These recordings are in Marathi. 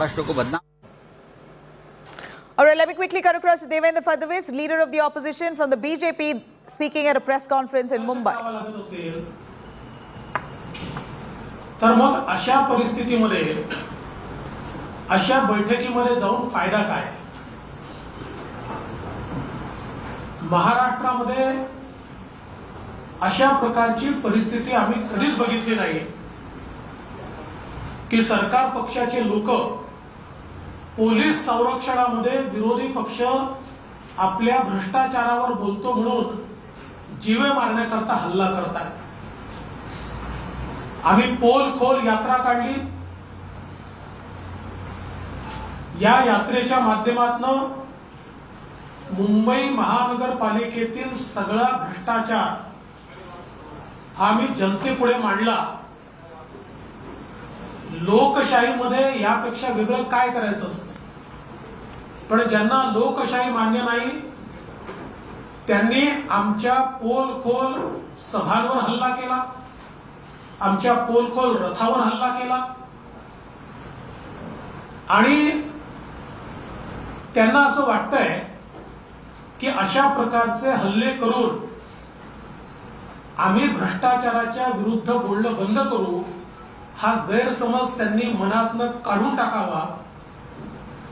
महाराष्ट्र को बदनाम। All right, let me quickly cut across to Devendra Fadnavis, leader of the opposition from the BJP, speaking at a press conference in Mumbai. तर मग अशा परिस्थितीमध्ये अशा बैठकीमध्ये जाऊन फायदा काय? महाराष्ट्रामध्ये अशा प्रकारची परिस्थिती आम्ही कधीच बघितली नाही की सरकार पक्षाचे लोक पोलीस संरक्षणामध्ये विरोधी पक्ष आपल्या भ्रष्टाचारावर बोलतो म्हणून जीवे मारण्याकरता हल्ला करतात. आम्ही पोल खोल यात्रा काढली. या यात्रेच्या माध्यमातून मुंबई महानगरपालिकेतील सगळा भ्रष्टाचार हा आम्ही जनतेपुढे मांडला. लोकशाहीमध्ये यापेक्षा वेगळं काय करायचं असतं. पण ज्यांना लोकशाही मान्य नाही त्यांनी आमच्या पोलखोल सभांवर हल्ला केला, आमच्या पोलखोल रथावर हल्ला केला आणि त्यांना असं वाटतंय की अशा प्रकारचे हल्ले करून आम्ही भ्रष्टाचाराच्या विरुद्ध बोलणं बंद करू, हा गैरसमज त्यांनी मनातनं काढून टाकावा.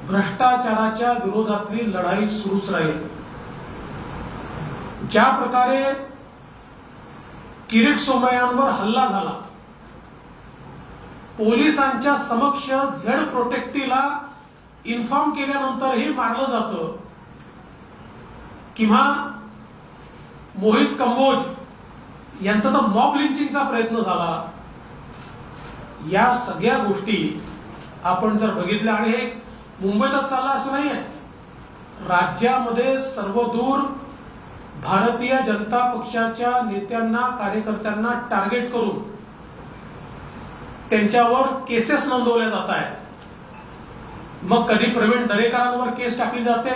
भ्रष्टाचाराच्या विरोधातली लढाई सुरूच राहील. ज्या प्रकारे किरीट सोमय्यांवर हल्ला झाला, पोलिसांच्या समक्ष झेड प्रोटेक्टीला इन्फॉर्म केल्यानंतरही मारलं जातं, किंवा मोहित कंबोज यांचा तर मॉब लिंचिंगचा प्रयत्न झाला. या सगळ्या गोष्टी आपण जर बघितल्या, आणि हे मुंबईतच चाललं असं नाहीये, राज्यामध्ये सर्वदूर भारतीय जनता पक्षाच्या नेत्यांना कार्यकर्त्यांना टार्गेट करून त्यांच्यावर केसेस नोंदवल्या जात आहेत. मग कधी प्रवीण दरेकरांवर केस टाकली जाते.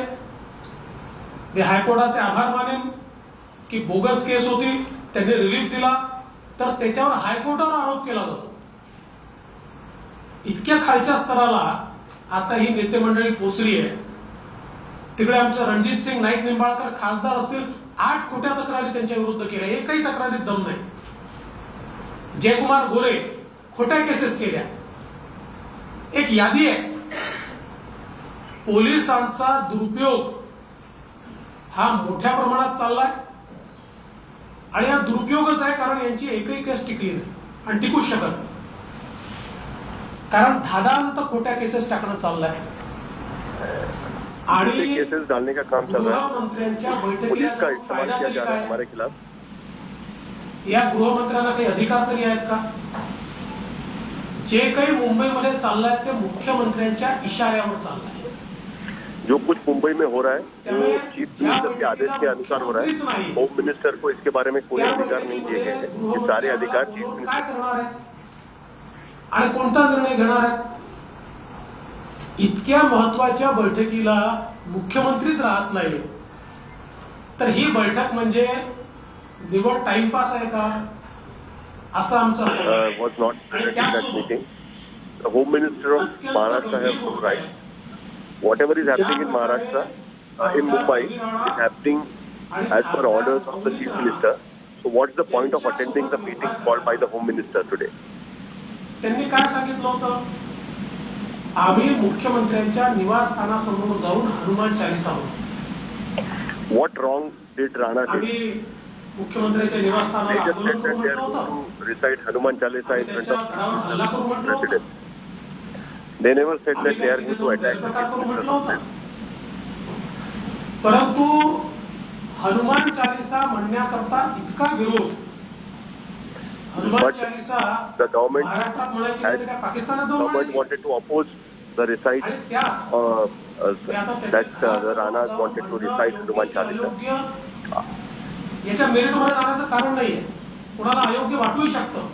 मी हायकोर्टाचे आभार मानेन की बोगस केस होती, त्यांनी रिलीफ दिला, तर त्याच्यावर हायकोर्टावर आरोप केला जातो. इतक्या खालच्या स्तराला आता ही नेते मंडळी पोचली आहे. तिकडे आमचे रणजित सिंग नाईक निंबाळकर खासदार असतील, 8 खोट्या तक्रारी त्यांच्या विरुद्ध केल्या, एकही तक्रारीत दम नाही. जयकुमार गोरे खोट्या केसेस केल्या. एक यादी आहे. पोलिसांचा दुरुपयोग हा मोठ्या प्रमाणात चाललाय आणि हा दुरुपयोगच आहे, कारण यांची एकही केस टिकली नाही आणि टिकूच शकत नाही. कारण धादांत खोट्या केसेस टाकणं चाललंय आणि केसेस डालने का काम चल रहा है. गृहमंत्र्यांच्या बैठकीला पुलिस का इस्तेमाल फायदा किया तरी जा रहा है काय? हमारे खिलाफ. या गृहमंत्र्यांना काही अधिकार तरी आहेत का? जे काही मुंबईमध्ये चाललंय ते मुख्यमंत्र्यांच्या इशाऱ्यावर चाललंय. जो कुछ मुंबई में हो रहा है वो चीफ मिनिस्टर के आदेश के अनुसार हो रहा है. होम मिनिस्टर को इसके बारे में कोई अधिकार नहीं दिए गए हैं. ये सारे अधिकार चीफ काय मिनिस्टर. करणार आहे आणि कोणता निर्णय घेणार आहे? इतक्या महत्वाच्या बैठकीला मुख्यमंत्रीच राहत नाही, तर ही बैठक म्हणजे निवड टाइमपास आहे का, असं आमचं was not present in that meeting. The Home Minister of Maharashtra has no right. Whatever is happening in Maharashtra, in Mumbai, is happening as per orders of the Chief Minister. So what's the point of attending the meeting called by the Home Minister today? त्यांनी काय सांगितलं होतं? आम्ही मुख्यमंत्र्यांच्या निवासस्थानासमोर जाऊन हनुमान चालीसा होतो. What wrong did Rana do? आम्ही मुख्यमंत्र्यांच्या निवासस्थानावर They just आंदोलन said करू that they are म्हटलं going होतं, to recite Hanuman Chalisa in front त्यांच्या घरावर हल्ला करू of म्हटलं the होतं, President. They never said आम्ही that they are तिथे going to जाऊन attack the गैरप्रकार Chief करू म्हटलं Minister. होतं. परंतु हनुमान चालीसा म्हणण्याकरता इतका विरोध, Hanuman But Chalisa the government महाराष्ट्रात म्हणायची has म्हणजे काय पाकिस्तानात जाऊन government म्हणायची? wanted to oppose the recite आणि त्या that the Ranas wanted to recite Hanuman Chalisa. याच्या मेरिटमध्ये जाण्याचं कारण नाहीये. कोणाला अयोग्य वाटूही शकतं,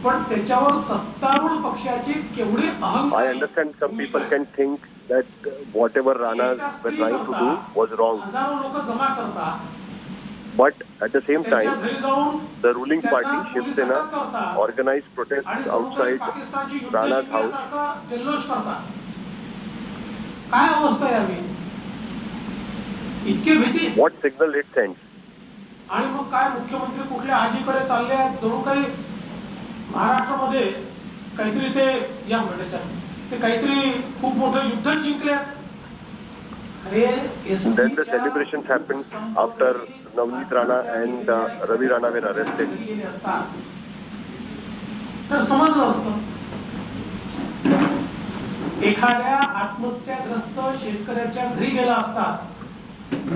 पण त्याच्यावर सत्तारूढ पक्षाची केवढी I अहंकार. understand some people can think that whatever Ranas were trying to do was wrong. हजारो लोक जमा करतात But at the same त्यांच्या time, घरी जाऊन the ruling party, त्यांना Shiv पोलीस Sena, अटक करतात organized protests आणि जणू काही outside पाकिस्तानची युद्ध Rana's house. जिंकल्यासारखा जल्लोष करतात. काय अवस्था यावी इतकी भीती. What signal it sends? आणि मग काय मुख्यमंत्री कुठल्या आजीकडे चालले आहेत जणू काही महाराष्ट्रामध्ये काहीतरी ते या म्हणायचं ते काहीतरी खूप मोठं युद्ध जिंकल्यात. अरे Then the celebrations happened after Navneet Rana and Ravi Rana were arrested. तर समजलं असतं. एखाद्या आत्महत्याग्रस्त शेतकऱ्याच्या घरी गेला असता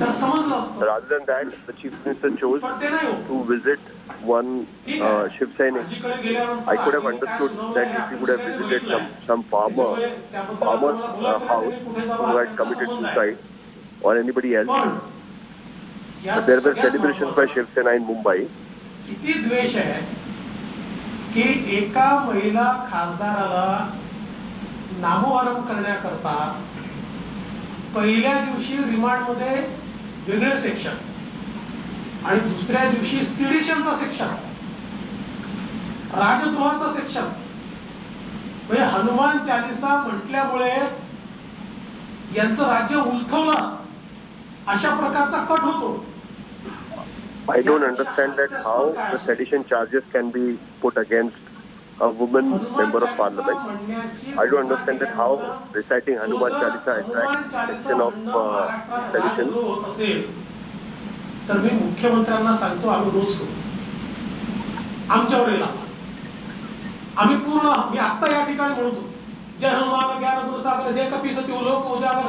तर समजलं असतं. Rather than that, the chief minister chose पण ते नाही होत. to visit one Shiv Sainik. आजीकडे गेल्यानंतर I could have आजीने काय understood सुनावलं that हे if he would have आपल्या visited बघितलंय. some farmer's house who had committed suicide or anybody else. पण या But there were सगळ्यात celebrations by महत्त्वाचं Shiv Sena in Mumbai. किती द्वेष आहे की एका महिला खासदाराला नामोहरम करण्याकरता पहिल्या दिवशी रिमांडमध्ये वेगळे सेक्शन आणि दुसऱ्या दिवशी सिडिशनचा सेक्शन राजद्रोहाचा सेक्शन म्हणजे हनुमान चालिसा म्हटल्यामुळे यांचं राज्य उलथवलं अशा प्रकारचा कट होतो. I don't understand that how the sedition charges can be put against a woman member of parliament. I don't understand that how reciting Hanuman Chalisa attracts section of sedition. तर मी मुख्यमंत्र्यांना सांगतो आम्ही रोज करू आमच्यावर येईल. आम्ही पूर्ण मी आता या ठिकाणी म्हणतो जय हनुमान ज्ञान गुरुसागर जय कपीसती लोक उजागर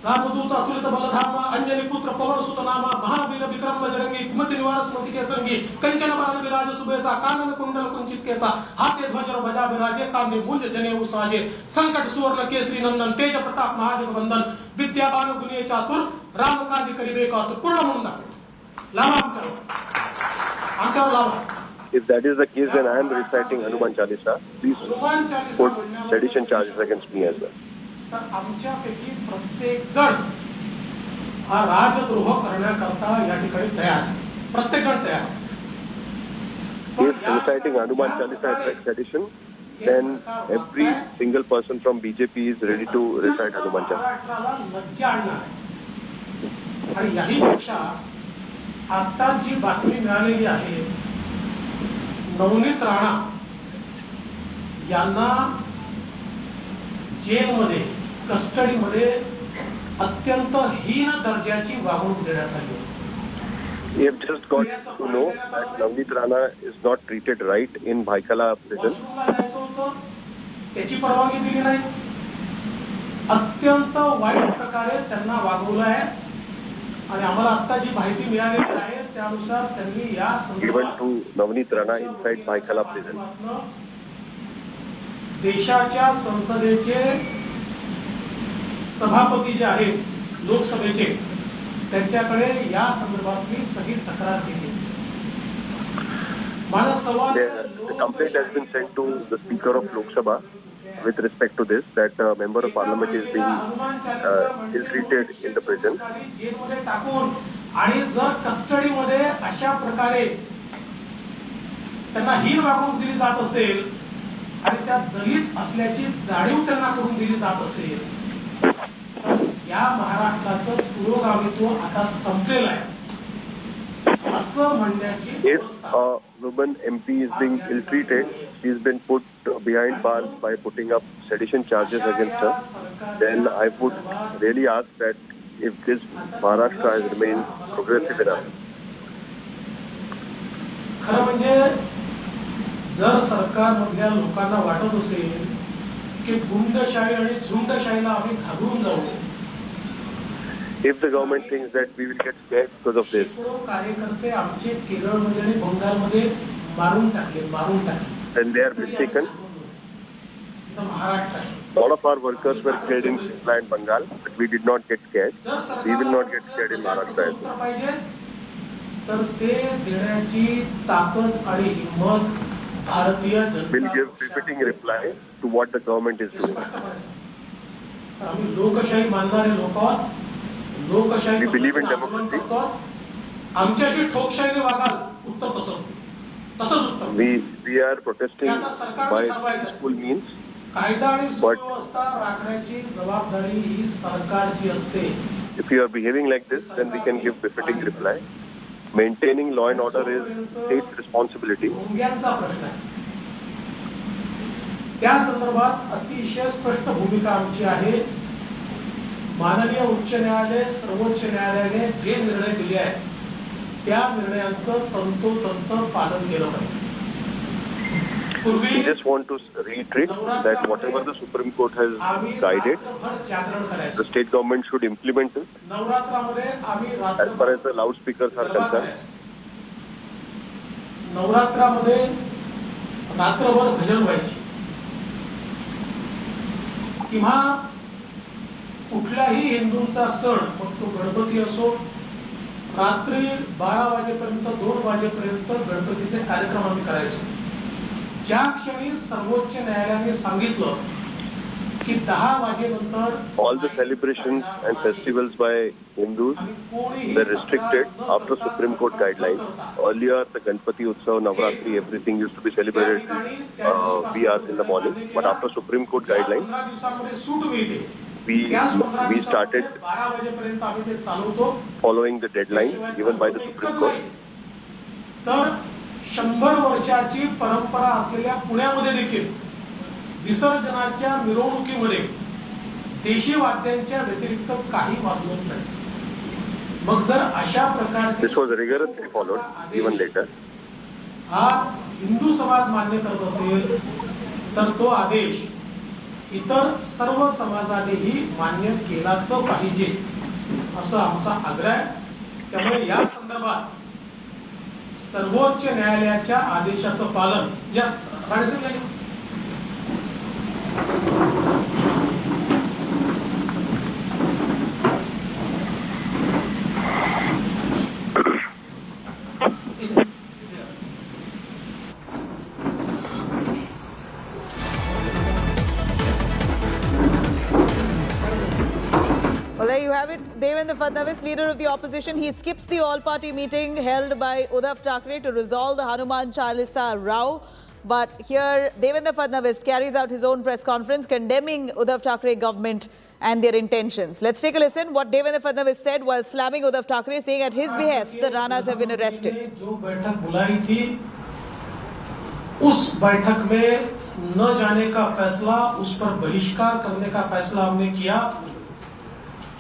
रामदूत अतुलित बलधाम अंजनी पुत्र पवन सुत नामा महावीर विक्रम बजरंगी कुमति निवार स्मृति के संगी कंचन बरन विराज सुबेसा कानन कुंडल कुंचित केसा हाथे ध्वज बजा विराजे कांधे मुंज जनेऊ साजे संकट सुवर्ण केसरी नंदन तेज प्रताप महाजग वंदन विद्यावान गुणी चातुर राम काज करिबे कातुर पूर्ण म्हणून लावा आमच्यावर लावा. If that is the case, then I am reciting Hanuman Chalisa. Please put sedition charges against me as well. तर आमच्यापैकी प्रत्येक जण हा राजद्रोह करण्याकरता या ठिकाणी तयार प्रत्येक जण तयार. If reciting Hanuman Chalisa attracts sedition, then every single person from BJP is ready to recite Hanuman Chalisa. महाराष्ट्राला लज्जा आणणार आहे. आणि याही पेक्षा आता जी बातमी मिळालेली आहे नवनीत राणा यांना जेलमध्ये कस्टडीमध्ये अत्यंत हीन दर्जाची वागणूक देण्यात आली. We have just got to know that Navneet Rana is not treated right in Bhaikala prison. वॉशरूमला जायचं होतं त्याची परवानगी दिली नाही. अत्यंत वाईट प्रकारे त्यांना वागवलं आहे आणि आम्हाला आता जी माहिती मिळालेली आहे त्यानुसार त्यांनी या Given to Navneet Rana inside Bhaikala prison. देशाच्या संसदेचे सभापती जे आहेत लोकसभेचे त्यांच्याकडे या संदर्भातली सगळी तक्रार केली. माझा सवाल The complaint has been sent to the Speaker of Lok Sabha with respect to this, that a member of parliament is being ill-treated in the prison. जेलमध्ये टाकून आणि जर कस्टडीमध्ये अशा प्रकारे त्यांना हीन वागणूक दिली जात असेल आणि त्या दलित असल्याची जाणीव त्यांना करून दिली जात असेल तर या महाराष्ट्राचं पुरोगामित्व आता संपलेलं आहे असं म्हणण्याची If अवस्था. a woman MP is being ill-treated, she has been put behind bars by putting up sedition charges against her, then I would really ask that if this Maharashtra has remained progressive enough. खरं म्हणजे जर सरकारमधल्या लोकांना वाटत असेल की गुंडशाही आणि झुंडशाहीला आम्ही घाबरून जाऊ. If the government thinks that we will get scared because of this, शेकडो कार्यकर्ते आमचे केरळमध्ये आणि बंगालमध्ये मारून टाकले. then they are mistaken. Maharashtra आहे. All of our workers were killed in Kerala and Bengal, but we did not get scared. We will not get scared in Maharashtra as well. पाहिजे तर ते देण्याची ताकद आणि हिंमत भारतीय We'll give befitting reply to what the government is doing. आम्ही लोकशाही मानणारे लोक आहोत. लोकशाही We believe in democracy. आमच्याशी ठोकशाहीने वागाल, उत्तर तसंच उत्तर. We are protesting हे आता सरकारने by ठरवायचं. peaceful means. कायदा आणि सुव्यवस्था राखण्याची जबाबदारी ही सरकारची असते. If you are behaving like this, then we can give befitting reply. Maintaining law and order is state's responsibility. भोंग्यांचा प्रश्न आहे. त्या संदर्भात अतिशय स्पष्ट भूमिका आमची आहे. माननीय उच्च न्यायालय, सर्वोच्च न्यायालयाने जे निर्णय दिले आहेत त्या निर्णयांचं तंतोतंत पालन केलं पाहिजे. We just want to reiterate that whatever the Supreme Court has guided, the state government should implement it. नवरात्रामध्ये आम्ही As far as the loudspeakers are concerned, नवरात्रामध्ये रात्रभर भजन व्हायची किंवा कुठलाही हिंदूंचा सण, मग तो गणपती असो, रात्री 12 वाजेपर्यंत 2 वाजेपर्यंत गणपतीचे कार्यक्रम आम्ही करायचो. ज्या क्षणी सर्वोच्च न्यायालयाने सांगितलं की 10 वाजेनंतर all the celebrations and festivals by Hindus were restricted after Supreme Court guidelines. Earlier, the Ganpati Utsav, Navratri, everything used to be celebrated 3 hours in the morning. But after Supreme Court guidelines, 15 दिवसांमध्ये सूट मिळते. we started 12 वाजेपर्यंत आम्ही ते चालवतो. following the deadline given by the Supreme Court. तर 100 वर्षाची परंपरा असलेल्या पुण्यामध्ये देखील विसर्जनाच्या मिरवणुकीमध्ये देशी वाद्यांच्या व्यतिरिक्त काही वाजवत नाही. मग जर अशा प्रकारचे This was rigorously followed even later. हा हिंदू समाज मान्य करत असेल तर तो आदेश इतर सर्व समाजानेही मान्य केलाच पाहिजे असं आमचा आग्रह आहे. त्यामुळे या संदर्भात सर्वोच्च न्यायालयाच्या आदेशाचं पालन या Well, there you have it. Devendra Fadnavis, leader of the opposition, he skips the all-party meeting held by Uddhav Thackeray to resolve the Hanuman Chalisa row. But here, Devendra Fadnavis carries out his own press conference condemning Uddhav Thackeray government and their intentions. Let's take a listen what Devendra Fadnavis said while slamming Uddhav Thackeray, saying at his behest the Ranas have been arrested. जो बैठक बुलाई थी, उस बैठक में न जाने का फैसला, उस पर बहिष्कार करने का फैसला हमने किया.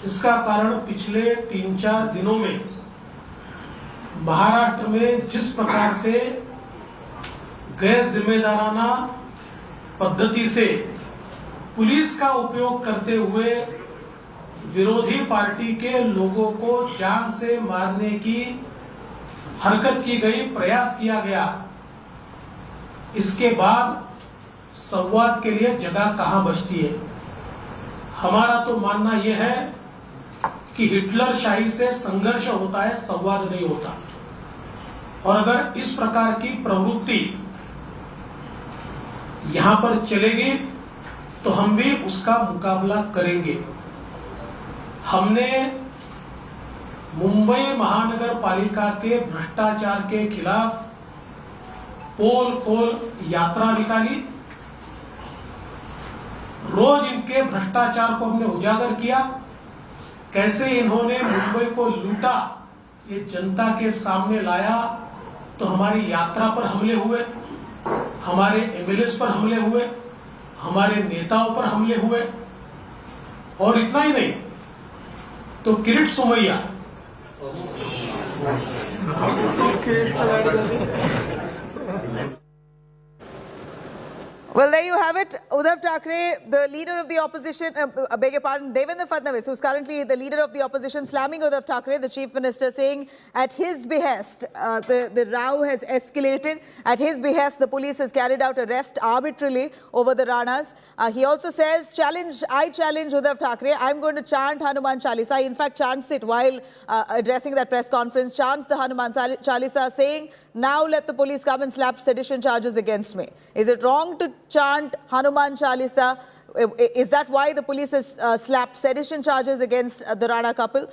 इसका कारण पिछले 3-4 दिनों में महाराष्ट्र में जिस प्रकार से गैर जिम्मेदाराना पद्धति से पुलिस का उपयोग करते हुए विरोधी पार्टी के लोगों को जान से मारने की हरकत की गई, प्रयास किया गया. इसके बाद संवाद के लिए जगह कहां बचती है. हमारा तो मानना यह है कि हिटलर शाही से संघर्ष होता है, संवाद नहीं होता. और अगर इस प्रकार की प्रवृत्ति यहां पर चलेगी तो हम भी उसका मुकाबला करेंगे. हमने मुंबई महानगर पालिका के भ्रष्टाचार के खिलाफ पोल खोल यात्रा निकाली. रोज इनके भ्रष्टाचार को हमने उजागर किया. कैसे इन्होंने मुंबई को लूटा ये जनता के सामने लाया. तो हमारी यात्रा पर हमले हुए, हमारे एमएलएस पर हमले हुए, हमारे नेताओं पर हमले हुए. और इतना ही नहीं तो Kirit Somaiya Well, there you have it. Uddhav Thackeray, the leader of the opposition, beg your pardon, Devendra Fadnavis, who's currently the leader of the opposition, slamming Uddhav Thackeray, the chief minister, saying at his behest, the row has escalated. At his behest, the police has carried out arrest arbitrarily over the Ranas. He also says, I challenge Uddhav Thackeray. I'm going to chant Hanuman Chalisa. He in fact chants it while addressing that press conference, chants the Hanuman Chalisa, saying, now let the police come and slap sedition charges against me. Is it wrong to chant Hanuman Chalisa? Is that why the police has slapped sedition charges against the Rana couple?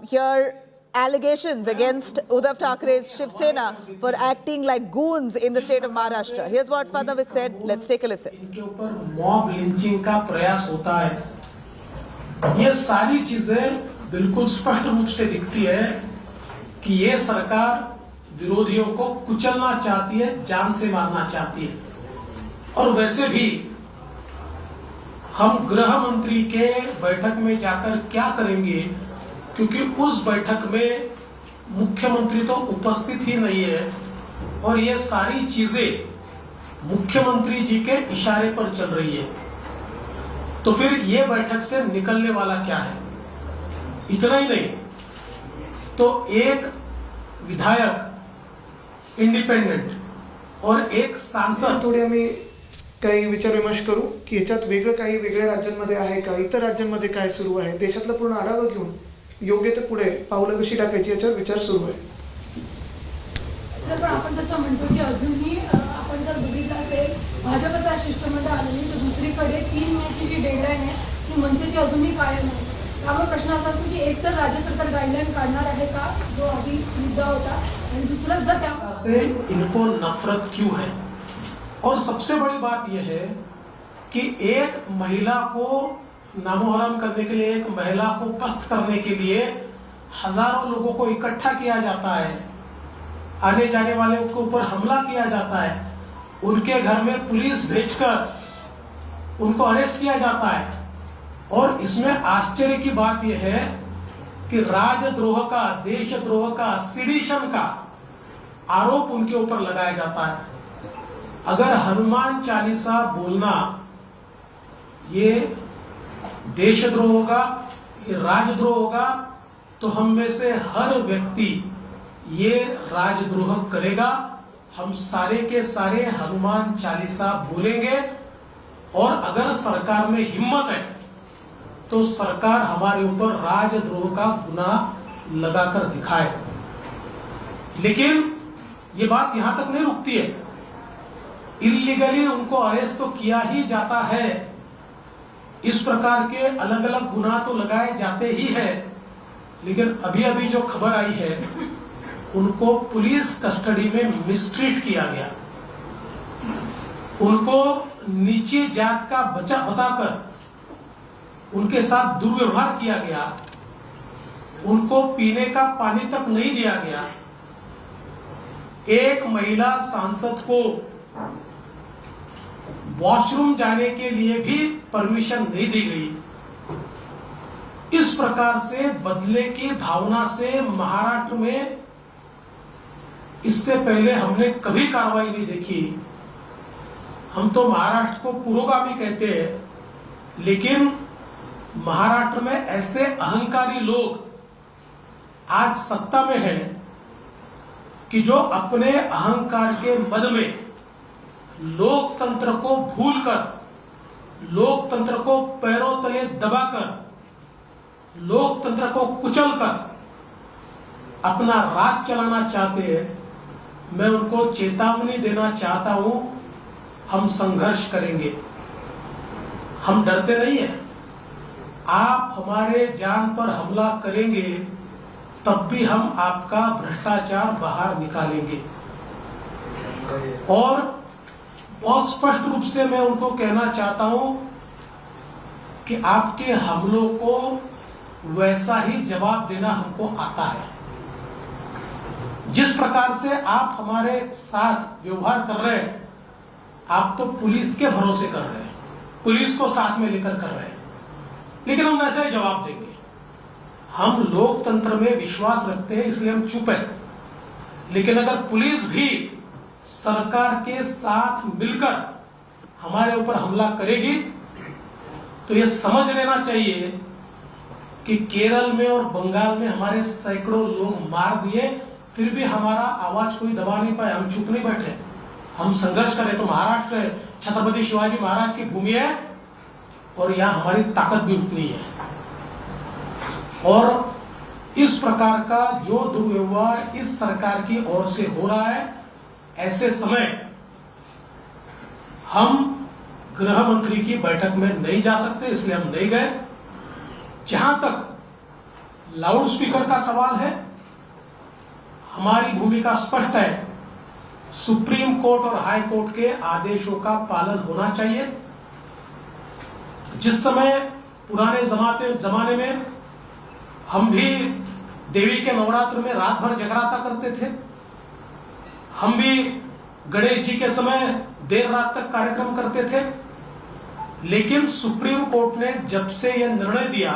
Here, allegations against Uddhav Thackeray's Shiv Sena for acting like goons in the state of Maharashtra. Here's what Fadnavis said. Let's take a listen. इनके ऊपर मॉब लिंचिंग का प्रयास होता है, ये सारी चीजें बिल्कुल स्पष्ट रूप से दिखती है कि ये सरकार विरोधियों को कुचलना चाहती है, जान से मारना चाहती है। और वैसे भी हम गृह मंत्री के बैठक में जाकर क्या करेंगे, क्योंकि उस बैठक में मुख्यमंत्री तो उपस्थित ही नहीं है और ये सारी चीजें मुख्यमंत्री जी के इशारे पर चल रही है। तो फिर ये बैठक से निकलने वाला क्या है? इतना ही नहीं, तो एक विधायक इंडिपेंडेंट और एक सांसद, थोडे आम्ही काही विचार विमर्श करू की याच्यात वेगळं काही वेगळ्या राज्यांमध्ये आहे का, इतर राज्यांमध्ये काय सुरू आहे, देशातला पूर्ण आढावा घेऊन योग्य ते पुढे पावलं कशी टाकायची याच्यावर विचार सुरू आहे. सर, पण आपण जसं म्हणतो की अजूनही आपण जर बघितलं असेल भाजपचा शिष्टमंडळ आलेली, तर दुसरीकडे 3 मेची जी डेडलाईन आहे ती मनसेची अजूनही कायम आहे. त्यामुळे प्रश्न असा असतो की एक तर राज्य सरकार गाईडलाईन काढणार आहे का, जो आधी मुद्दा होता, आणि दुसरं जर त्या से इनको नफरत क्यों है? और सबसे बड़ी बात यह है कि एक महिला को नामोहरम करने के लिए, एक महिला को पस्त करने के लिए हजारों लोगों को इकट्ठा किया जाता है, आने जाने वाले के ऊपर हमला किया जाता है, उनके घर में पुलिस भेजकर उनको अरेस्ट किया जाता है। और इसमें आश्चर्य की बात यह है कि राजद्रोह का, देशद्रोह का, सिडिशन का आरोप उनके ऊपर लगाया जाता है। अगर हनुमान चालीसा बोलना ये देशद्रोह होगा, ये राजद्रोह होगा, तो हम में से हर व्यक्ति ये राजद्रोह करेगा। हम सारे के सारे हनुमान चालीसा बोलेंगे और अगर सरकार में हिम्मत है तो सरकार हमारे ऊपर राजद्रोह का गुनाह लगाकर दिखाए। लेकिन ये बात यहां तक नहीं रुकती है, इलीगली उनको अरेस्ट तो किया ही जाता है, इस प्रकार के अलग अलग गुनाह तो लगाए जाते ही है। लेकिन अभी अभी जो खबर आई है, उनको पुलिस कस्टडी में मिसट्रीट किया गया, उनको नीची जात का बच्चा बताकर उनके साथ दुर्व्यवहार किया गया, उनको पीने का पानी तक नहीं दिया गया। एक महिला सांसद को वॉशरूम जाने के लिए भी परमिशन नहीं दी गई। इस प्रकार से बदले की भावना से महाराष्ट्र में इससे पहले हमने कभी कार्रवाई नहीं देखी। हम तो महाराष्ट्र को पुरोगामी कहते हैं, लेकिन महाराष्ट्र में ऐसे अहंकारी लोग आज सत्ता में हैं कि जो अपने अहंकार के मद में लोकतंत्र को भूलकर, लोकतंत्र को पैरों तले दबाकर, लोकतंत्र को कुचलकर अपना राज चलाना चाहते हैं। मैं उनको चेतावनी देना चाहता हूं, हम संघर्ष करेंगे, हम डरते नहीं है। आप हमारे जान पर हमला करेंगे तब भी हम आपका भ्रष्टाचार बाहर निकालेंगे। और बहुत स्पष्ट रूप से मैं उनको कहना चाहता हूं कि आपके हमलों को वैसा ही जवाब देना हमको आता है। जिस प्रकार से आप हमारे साथ व्यवहार कर रहे हैं, आप तो पुलिस के भरोसे कर रहे हैं, पुलिस को साथ में लेकर कर रहे हैं, लेकिन हम वैसा ही जवाब देंगे। हम लोकतंत्र में विश्वास रखते हैं, इसलिए हम चुप हैं। लेकिन अगर पुलिस भी सरकार के साथ मिलकर हमारे ऊपर हमला करेगी तो ये समझ लेना चाहिए कि केरल में और बंगाल में हमारे सैकड़ों लोग मार दिए, फिर भी हमारा आवाज कोई दबा नहीं पाए। हम चुप नहीं बैठे, हम संघर्ष करें। तो महाराष्ट्र है, छत्रपति शिवाजी महाराज की भूमि है और यहां हमारी ताकत भी उतनी है। और इस प्रकार का जो दुर्व्यवहार इस सरकार की ओर से हो रहा है, ऐसे समय हम गृह मंत्री की बैठक में नहीं जा सकते, इसलिए हम नहीं गए। जहां तक लाउड स्पीकर का सवाल है, हमारी भूमिका स्पष्ट है, सुप्रीम कोर्ट और हाई कोर्ट के आदेशों का पालन होना चाहिए। जिस समय पुराने जमाने में हम भी देवी के नवरात्र में रात भर जगराता करते थे, हम भी गणेश जी के समय देर रात तक कार्यक्रम करते थे, लेकिन सुप्रीम कोर्ट ने जब से यह निर्णय दिया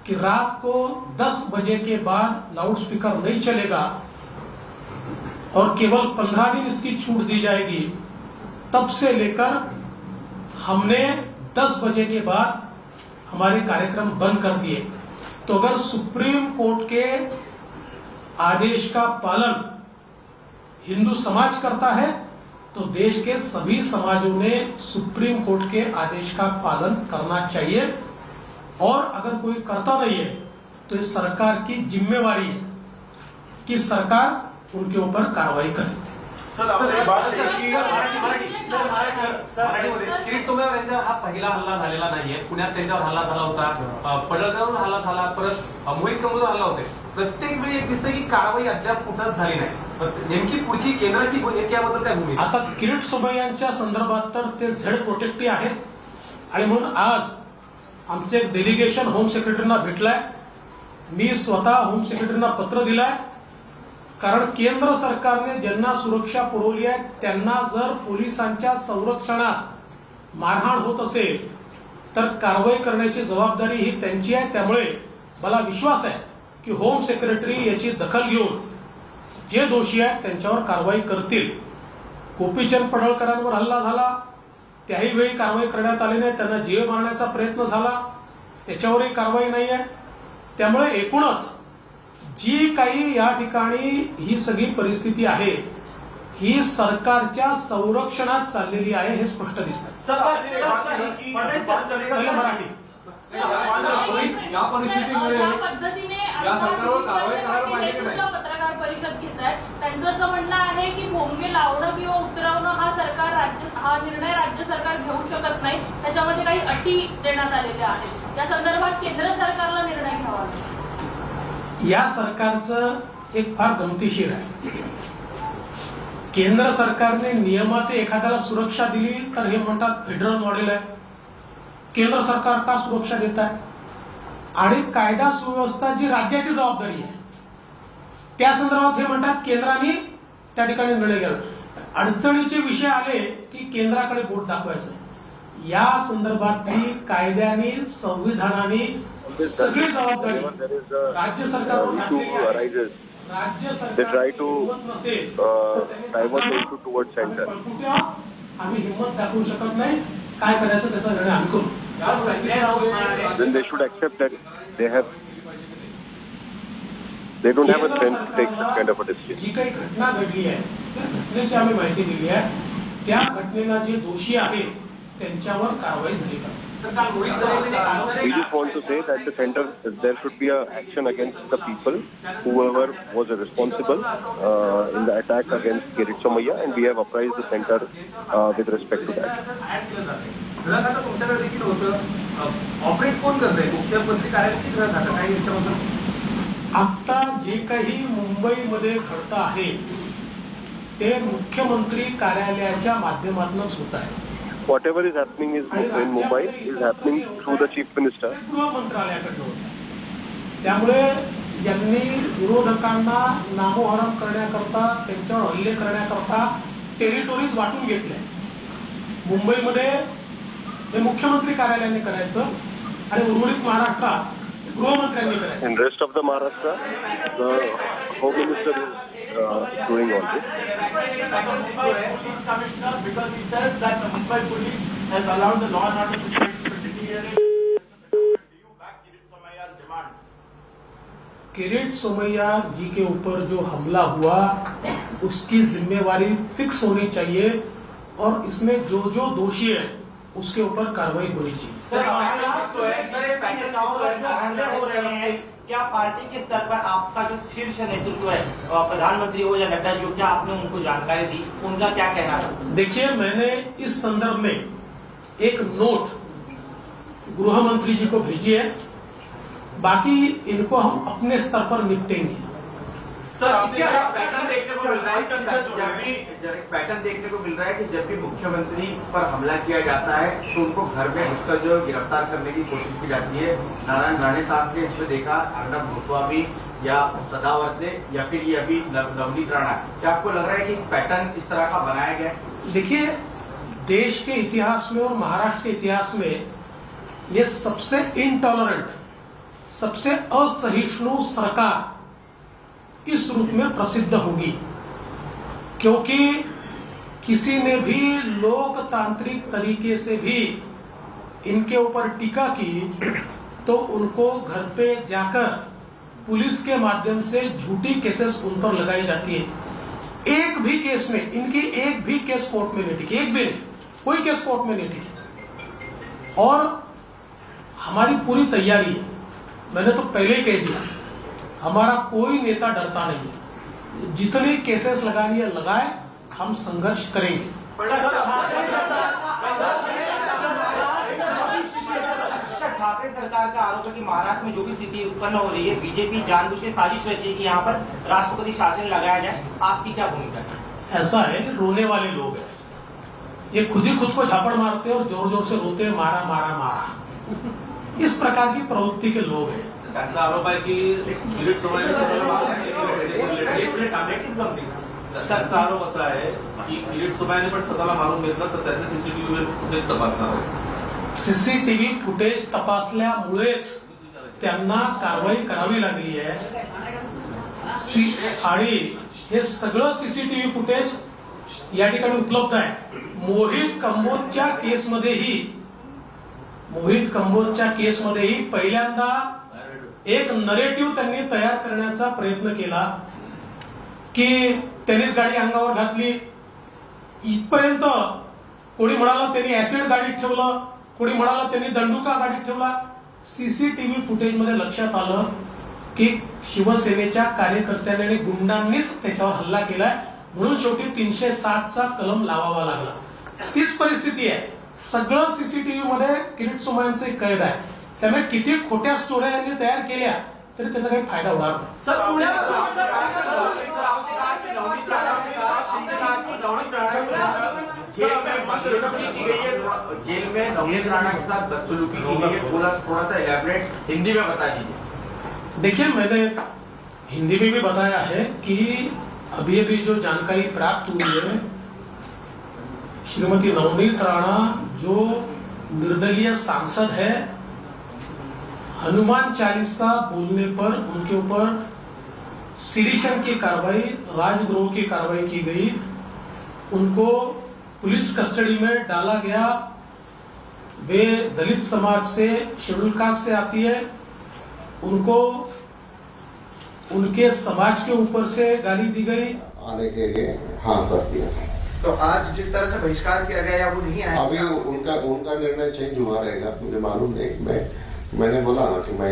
कि रात को 10 बजे के बाद लाउडस्पीकर नहीं चलेगा और केवल 15 दिन इसकी छूट दी जाएगी, तब से लेकर हमने 10 बजे के बाद हमारे कार्यक्रम बंद कर दिए। तो अगर सुप्रीम कोर्ट के आदेश का पालन हिंदू समाज करता है तो देश के सभी समाजों ने सुप्रीम कोर्ट के आदेश का पालन करना चाहिए, और अगर कोई करता नहीं है तो इस सरकार की जिम्मेवारी है कि सरकार उनके ऊपर कार्रवाई करे। सर आपने बात की किरीट सोमय्या यांचा हा पहिला हल्ला झालेला नाहीये। पुण्यात त्यांच्यावर हल्ला झाला होता, पडळकरवर हल्ला झाला, परत मोहित कंबोजवर हल्ला होते। प्रत्येक वेळी एक दिसतं की कारवाई अद्याप कुठंच झाली नाही। नेमकी पुढची केंद्राची भूमिका याबद्दल काय भूमिका? आता किरीट सोमय्यांच्या संदर्भात तर ते झेड प्रोटेक्टी आहेत, आणि म्हणून आज आमचे एक डेलिगेशन होम सेक्रेटरींना भेटलाय। मी स्वतः होम सेक्रेटरींना पत्र दिलंय, कारण केंद्र सरकारने ज्यांना सुरक्षा पुरवली आहे त्यांना जर पोलिसांच्या संरक्षणात मारहाण होत असेल तर कारवाई करण्याची जबाबदारी ही त्यांची आहे। त्यामुळे मला विश्वास आहे की होम सेक्रेटरी याची दखल घेऊन जे दोषी आहेत त्यांच्यावर कारवाई करतील। गोपीचंद पडळकरांवर हल्ला झाला, त्याही वेळी कारवाई करण्यात आली नाही, त्यांना जीव मारण्याचा प्रयत्न झाला, त्याच्यावरही कारवाई नाही आहे। त्यामुळे एकूणच जी काही या ठिकाणी ही सगळी परिस्थिती आहे ही सरकारच्या संरक्षणात चाललेली आहे हे स्पष्ट दिसतं। मराठी या परिस्थितीमध्ये या सरकारवर कारवाई करायला पाहिजे की नाही? पत्रकार परिषद घेत आहेत, त्यांचं असं म्हणणं आहे की भोंगे लावणं किंवा उतरवणं हा निर्णय राज्य सरकार घेऊ शकत नाही, त्याच्यामध्ये काही अटी देण्यात आलेल्या आहेत। या संदर्भात केंद्र सरकारला निर्णय घ्यावा लागेल। या सरकारचं एक फार गमतीशीर आहे, केंद्र सरकारने नियमात एखाद्याला सुरक्षा दिली तर हे म्हणतात फेडरल मॉडेल आहे, केंद्र सरकार का सुरक्षा देत आहे, आणि कायदा सुव्यवस्था जी राज्याची जबाबदारी आहे त्या संदर्भात हे म्हणतात केंद्राने त्या ठिकाणी निर्णय घ्यावा। अडचणीचे विषय आले की केंद्राकडे बोट दाखवायचं। या संदर्भातली कायद्याने संविधानाने सगळी जबाबदारी राज्य सरकारवर टाकलेली आहे। राज्य सरकार आम्ही हिंमत दाखवू शकत नाही, काय करायचं त्याचा निर्णय आम्ही करू। Then they should accept that they don't have a strength to take that kind of a decision. जी काही घटना घडली आहे त्या घटनेची आम्ही माहिती दिली आहे, त्या घटनेला जे दोषी आहेत त्यांच्यावर कारवाई झाली पाहिजे। We just want to say that the center, there should be a action against the people, whoever was responsible in the attack against Kirit Somaiya, and we have apprised the center with respect to that. गृह खातं तुमच्याकडे देखील होतं, ऑपरेट कोण करतंय? मुख्यमंत्री कार्यालय की गृह खातं? काही याच्याबद्दल आता जे काही मुंबईमध्ये घडतं आहे ते मुख्यमंत्री कार्यालयाच्या माध्यमातूनच होत आहे। Whatever is happening in Mumbai is happening through the chief minister. गृह मंत्रालयाकडे होतं, त्यामुळे यांनी विरोधकांना नामोहरम करण्याकरता, त्यांच्यावर हल्ले करण्याकरता टेरिटोरीज वाटून घेतल्या। मुंबईमध्ये हे मुख्यमंत्री कार्यालयाने करायचं आणि उर्वरित महाराष्ट्रात गृहमंत्र्यांनी करायचं। In rest of the Maharashtra, the home minister is doing all this. Police commissioner, because he says that the Mumbai police has allowed the law and order situation to deteriorate. Do you back Kirit Somaiya's demand? Kirit Somaiya जी के ऊपर जो हमला हुआ उसकी जिम्मेवारी फिक्स होनी चाहिए, और इसमें जो जो दोषी है उसके ऊपर कार्रवाई होनी चाहिए। क्या पार्टी के स्तर पर आपका जो शीर्ष नेतृत्व है, प्रधानमंत्री हो या नड्डा जी हो, क्या आपने उनको जानकारी दी? उनका क्या कहना है? देखिए, मैंने इस संदर्भ में एक नोट गृह मंत्री जी को भेजी है, बाकी इनको हम अपने स्तर पर निपटेंगे। सर इसके पैटर्न देखने को मिल रहा है कि सर पैटर्न देखने को मिल रहा है कि जब भी मुख्यमंत्री पर हमला किया जाता है तो उनको घर में घुसकर जो गिरफ्तार करने की कोशिश की जाती है। नारायण राणे साहब ने इसमें देखा, अर्नब गोस्वामी या सदावत ने, या फिर ये अभी नवनीत राणा। क्या आपको लग रहा है कि पैटर्न इस तरह का बनाया गया है? देखिए, देश के इतिहास में और महाराष्ट्र के इतिहास में ये सबसे इनटॉलरेंट, सबसे असहिष्णु सरकार इस रूप में प्रसिद्ध होगी, क्योंकि किसी ने भी लोकतांत्रिक तरीके से भी इनके ऊपर टीका की तो उनको घर पे जाकर पुलिस के माध्यम से झूठी केसेस उन पर लगाई जाती है। एक भी केस में इनकी एक भी केस कोर्ट में नहीं टिकी, एक भी नहीं, कोई केस कोर्ट में नहीं टिकी। और हमारी पूरी तैयारी है, मैंने तो पहले ही कह दिया, हमारा कोई नेता डरता नहीं है। जितने केसेस लगानी है लगाए, हम संघर्ष करेंगे। ठाकरे सरकार का आरोप है कि महाराष्ट्र में जो भी स्थिति उत्पन्न हो रही है, बीजेपी जानबूझ के साजिश रची है कि यहाँ पर राष्ट्रपति शासन लगाया जाए। आपकी क्या भूमिका है? ऐसा है, रोने वाले लोग हैं, ये खुद ही खुद को झापड़ मारते हैं और जोर जोर से रोते हैं, मारा मारा मारा। इस प्रकार की प्रवृत्ति के लोग हैं। त्यांचा आरोप आहे की त्यांचा आरोप असा आहे की किरीट सोमय्यांनी पण स्वतःला मारून घेतलं, तर त्याचे सीसीटीव्ही फुटेज तपासणार आहे। सीसीटीव्ही फुटेज तपासल्यामुळेच त्यांना कारवाई करावी लागली आहे। आणि हे सगळं सीसीटीव्ही फुटेज या ठिकाणी उपलब्ध आहे। मोहित कंबोजच्या केसमध्येही पहिल्यांदा एक नरेटिव्ह त्यांनी तयार करण्याचा प्रयत्न केला की त्यांनीच गाडी अंगावर घातली, इथपर्यंत कोणी म्हणाला त्यांनी ऍसिड गाडीत ठेवलं, कोणी म्हणाला त्यांनी दंडुका गाडीत ठेवला। सीसीटीव्ही फुटेज मध्ये लक्षात आलं की शिवसेनेच्या कार्यकर्त्यांनी गुंडांनीच त्याच्यावर हल्ला केलाय, म्हणून शेवटी 307चा कलम लावावा लागला। तीच परिस्थिती आहे, सगळं सीसीटीव्ही मध्ये किरीट सोमय्यांचे कैद आहे। त्यामुळे किती खोट्या स्टोऱ्या यांनी तयार केल्या तरी त्याचा काही फायदा होणार नाही। जेल में नवनीत राणा के साथ बदसलूकी की गई है, थोड़ा सा इलैबोरेट हिंदी में बता दीजिए। देखिए, मैंने हिंदी में भी बताया है कि अभी अभी जो जानकारी प्राप्त हुई है, श्रीमती नवनीत राणा जो निर्दलीय सांसद है, हनुमान चालीसा बोलने पर उनके ऊपर सिडिशन की कार्रवाई, राजद्रोह की कार्रवाई की गई। उनको पुलिस कस्टडी में डाला गया। वे दलित समाज से, शेड्यूल कास्ट से आती है, उनको उनके समाज के ऊपर से गाली दी गई। आने के लिए हाँ कर दिया। तो आज जिस तरह से बहिष्कार किया गया वो नहीं आया। अभी उनका निर्णय चेंज हुआ रहेगा, मुझे मालूम नहीं। मैंने बोला ना कि मैं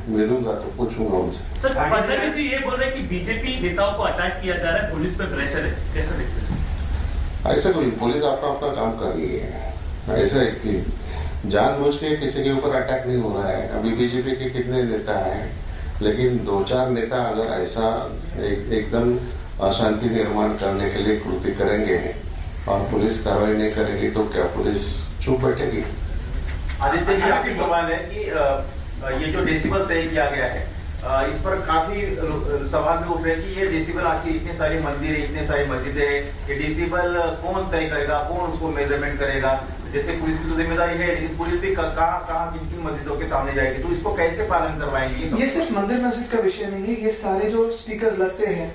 मिलूंगा तो पूछूंगा उनसे। सर, फडणवीस जी ये बोल रहे हैं कि बीजेपी नेताओं को अटैक किया जा रहा है, पुलिस पे प्रेशर है, कैसे देखते हैं? ऐसे कोई पुलिस अपना काम कर रही है। ऐसा है कि जानबूझ के किसी के ऊपर अटैक नहीं हो रहा है। अभी बीजेपी के कितने नेता हैं, लेकिन 2-4 नेता अगर ऐसा एकदम अशांति निर्माण करने के लिए कृत्य करेंगे और पुलिस कार्रवाई नहीं करेगी तो क्या पुलिस चुप बैठेगी? आदित्य जी, आपकी सवाल है कि ये जो डेसिबल तय किया गया है, इस पर काफी सवाल भी उठ रहे हैं कि ये डेसिबल आखिर इतने सारे मंदिर है, इतने सारी मस्जिदें हैं, ये डेसिबल कौन तय करेगा, कौन उसको मेजरमेंट करेगा? जैसे पुलिस की तो जिम्मेदारी है, लेकिन पुलिस भी कहाँ किन मस्जिदों के सामने जाएगी, तो इसको कैसे पालन करवाएंगे? ये सिर्फ मंदिर मस्जिद का विषय नहीं है, ये सारे जो स्पीकर लगते हैं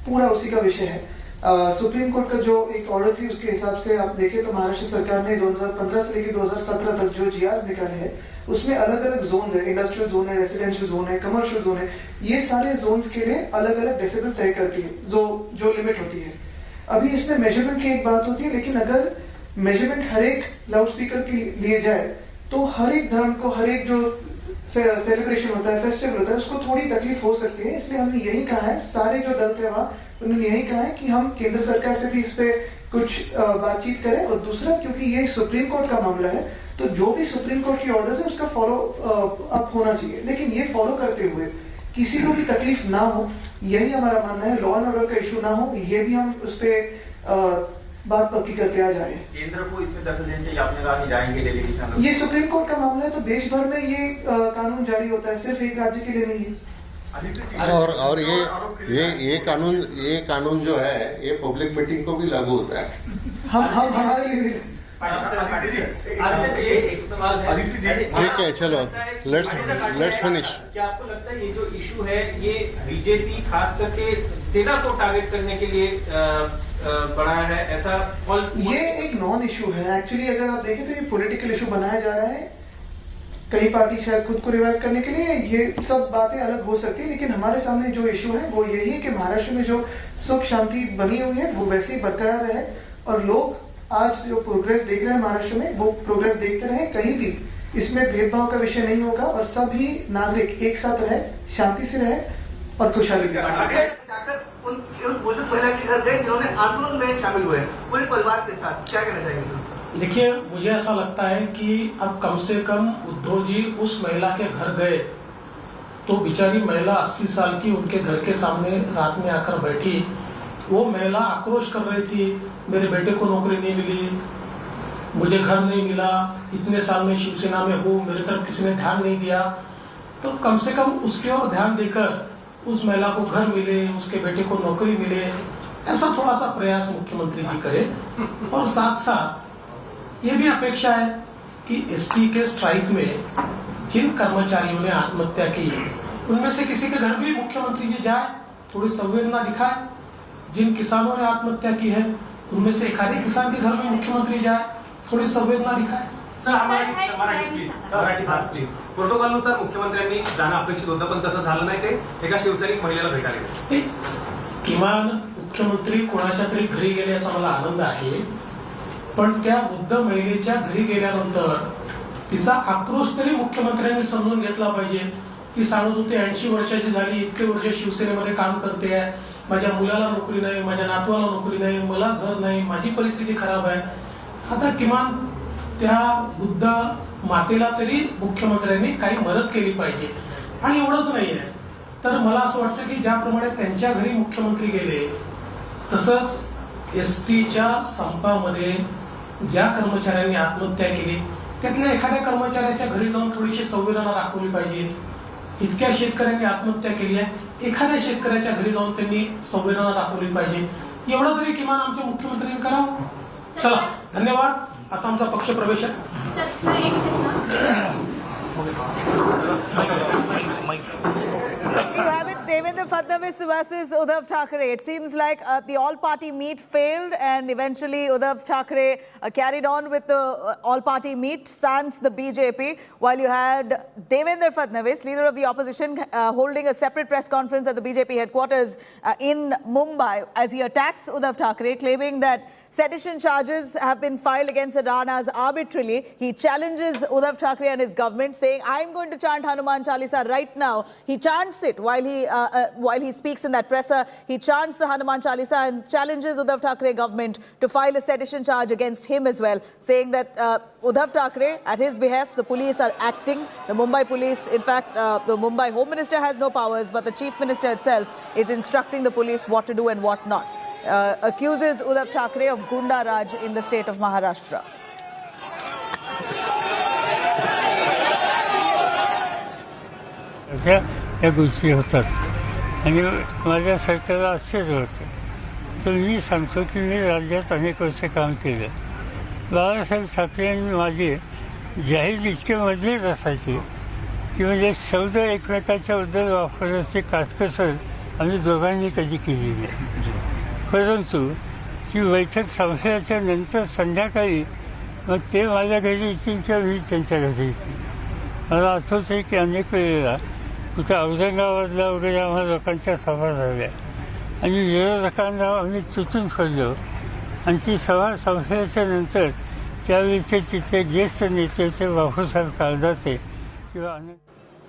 पूरा उसी का विषय है। सुप्रीम कोर्ट का जो एक ऑर्डर थी उसके हिसाब से आप देखें तो महाराष्ट्र सरकार ने 2015 से लेकर 2017 तक जो जीआर निकाले हैं उसमें अलग अलग जोन है, इंडस्ट्रियल जोन है, रेसिडेंशियल जोन है, कमर्शियल जोन है। ये सारे जोन्स के लिए अलग अलग डेसिबल तय करती है, जो लिमिट होती है। अभी इसमें मेजरमेंट की एक बात होती है, लेकिन अगर मेजरमेंट हर एक लाउड स्पीकर के लिए जाए तो हर एक धर्म को, हर एक जो सेलिब्रेशन होता है, फेस्टिवल होता है, उसको थोड़ी तकलीफ हो सकती है। इसलिए हमने यही कहा है, सारे जो दल थे वहां उन्होंने यही कहा है कि हम केंद्र सरकार से भी इस पे कुछ बातचीत करें। और दूसरा, क्योंकि ये सुप्रीम कोर्ट का मामला है तो जो भी सुप्रीम कोर्ट की ऑर्डर्स है उसका फॉलो अप होना चाहिए। लेकिन ये फॉलो करते हुए किसी को भी तकलीफ ना हो, यही हमारा मानना है। लॉ एंड ऑर्डर का इशू ना हो, ये भी हम उस पर बात पक्की करके आ जाए। केंद्र को इसमें दखल देने चाहिए, आपने कहा कि जाएंगे डेलीगेशन। ये सुप्रीम कोर्ट का मामला है, तो देश भर में ये कानून जारी होता है, सिर्फ एक राज्य के लिए नहीं है। और ये कानून जो है ये पब्लिक मीटिंग को भी लागू होता है। हम हमारे लिए भी। ठीक है, चलो लेट्स फिनिश। क्या आपको लगता है ये जो इशू है ये बीजेपी खास करके सेना को टारगेट करने के लिए बनाया है, ऐसा? ये एक नॉन इशू है एक्चुअली। अगर आप देखें तो ये पॉलिटिकल इशू बनाया जा रहा है, कई पार्टी शायद खुद को रिवाइव करने के लिए। ये सब बातें अलग हो सकती है, लेकिन हमारे सामने जो इशू है वो यही है कि महाराष्ट्र में जो सुख शांति बनी हुई है वो वैसे ही बरकरार रहे, और लोग आज जो प्रोग्रेस देख रहे हैं महाराष्ट्र में वो प्रोग्रेस देखते रहे। कहीं भी इसमें भेदभाव का विषय नहीं होगा, और सभी नागरिक एक साथ रहे, शांति से रहे और खुशहाली जाकर उन बुजुर्ग महिला के घर गए जिन्होंने आंदोलन में शामिल हुए पूरे परिवार के साथ, क्या कहना चाहेंगे? देखिए, मुझे ऐसा लगता है कि अब कम से कम उद्धव जी उस महिला के घर गए तो बेचारी महिला 80 साल की उनके घर के सामने रात में आकर बैठी। वो महिला आक्रोश कर रही थी, मेरे बेटे को नौकरी नहीं मिली, मुझे घर नहीं मिला, इतने साल में शिवसेना में हूँ, मेरे तरफ किसी ने ध्यान नहीं दिया। तो कम से कम उसकी ओर ध्यान देकर उस महिला को घर मिले, उसके बेटे को नौकरी मिले, ऐसा थोड़ा सा प्रयास मुख्यमंत्री जी करे। और साथ साथ ये भी अपेक्षा है कि एसटी के स्ट्राइक में जिन कर्मचारियों ने आत्महत्या की उनमें से किसी के घर भी मुख्यमंत्री जी जाए, थोड़ी संवेदना दिखाए। जिन किसानों ने आत्महत्या की है उनमें से एक आधे किसान के घर में मुख्यमंत्री जाए, थोडी संवेदना दिखाए। Sir Marathi please. प्रोटोकॉलनुसार मुख्यमंत्र्यांनी जाणं अपेक्षित होतं, पण तसं झालं नाही. ते एका शिवसैनिक महिलेला भेटायला गेले. किमान मुख्यमंत्री कोणाच्या तरी घरी गेले याचा मला आनंद आहे, पण त्या वृद्ध महिलेच्या घरी गेल्यानंतर तिचा आक्रोश तरी मुख्यमंत्र्यांनी समजून घेतला पाहिजे. ती सांगत होती 80 वर्षाची झाली, इतके वर्ष शिवसेनेमध्ये काम करते आहे, माझ्या मुलाला नोकरी नाही, माझ्या नातवाला नोकरी नाही, मला घर नाही, माझी परिस्थिती खराब आहे. आता किमान त्या वृद्ध मातेला तरी मुख्यमंत्र्यांनी काही मदत केली पाहिजे. आणि एवढंच नाहीये तर मला असं वाटतं की ज्याप्रमाणे त्यांच्या घरी मुख्यमंत्री गेले तसंच एसटीच्या संपामध्ये ज्या कर्मचाऱ्यांनी आत्महत्या केली त्यातल्या एखाद्या कर्मचाऱ्याच्या घरी जाऊन थोडीशी संवेदना दाखवली पाहिजे. इतक्या शेतकऱ्यांनी आत्महत्या केली आहे, एखाद्या शेतकऱ्याच्या घरी जाऊन त्यांनी संवेदना दाखवली पाहिजे. एवढं तरी किमान आमच्या मुख्यमंत्र्यांनी करावं. चला, धन्यवाद. आता आमचा पक्ष प्रवेश आहे. You have it, Devendra Fadnavis versus Uddhav Thackeray. It seems like the all-party meet failed, and eventually Uddhav Thackeray carried on with the all-party meet sans the BJP, while you had Devendra Fadnavis, leader of the opposition, holding a separate press conference at the BJP headquarters in Mumbai as he attacks Uddhav Thackeray, claiming that sedition charges have been filed against the Ranas arbitrarily. He challenges Uddhav Thackeray and his government, saying, "I'm going to chant Hanuman Chalisa right now." He chants it while he speaks in that presser. He chants the Hanuman Chalisa and challenges Uddhav Thackeray government to file a sedition charge against him as well, saying that Uddhav Thackeray, at his behest, the police are acting. The Mumbai police, in fact, the Mumbai Home Minister has no powers, but the Chief Minister itself is instructing the police what to do and what not. Accuses Uddhav Thackeray of Gunda Raj in the state of Maharashtra. या गोष्टी होतात आणि माझ्या सरकारला आश्चर्य होतं. तर मी सांगतो की मी राज्यात अनेक वर्ष काम केलं. बाळासाहेब ठाकरे यांनी माझे जाहीर इतके मतभेद असायचे की म्हणजे शब्द एकमेकाच्याबद्दल वापरण्याची काटकसर आम्ही दोघांनी कधी केली नाही. परंतु ती बैठक संपल्याच्या नंतर संध्याकाळी मग ते माझ्या घरी येतील किंवा मी त्यांच्या घरी येतील. मला आठवतं आहे की अनेक वेळेला कुठे औरंगाबादला वगैरे आम्हा लोकांच्या सभा झाल्या आणि विरोधकांना आम्ही तुटून पडलो. आणि ती सभा संपल्याच्या नंतर त्यावेळीचे तिथले ज्येष्ठ नेते होते बापूसाहेब काळदाते किंवा अनेक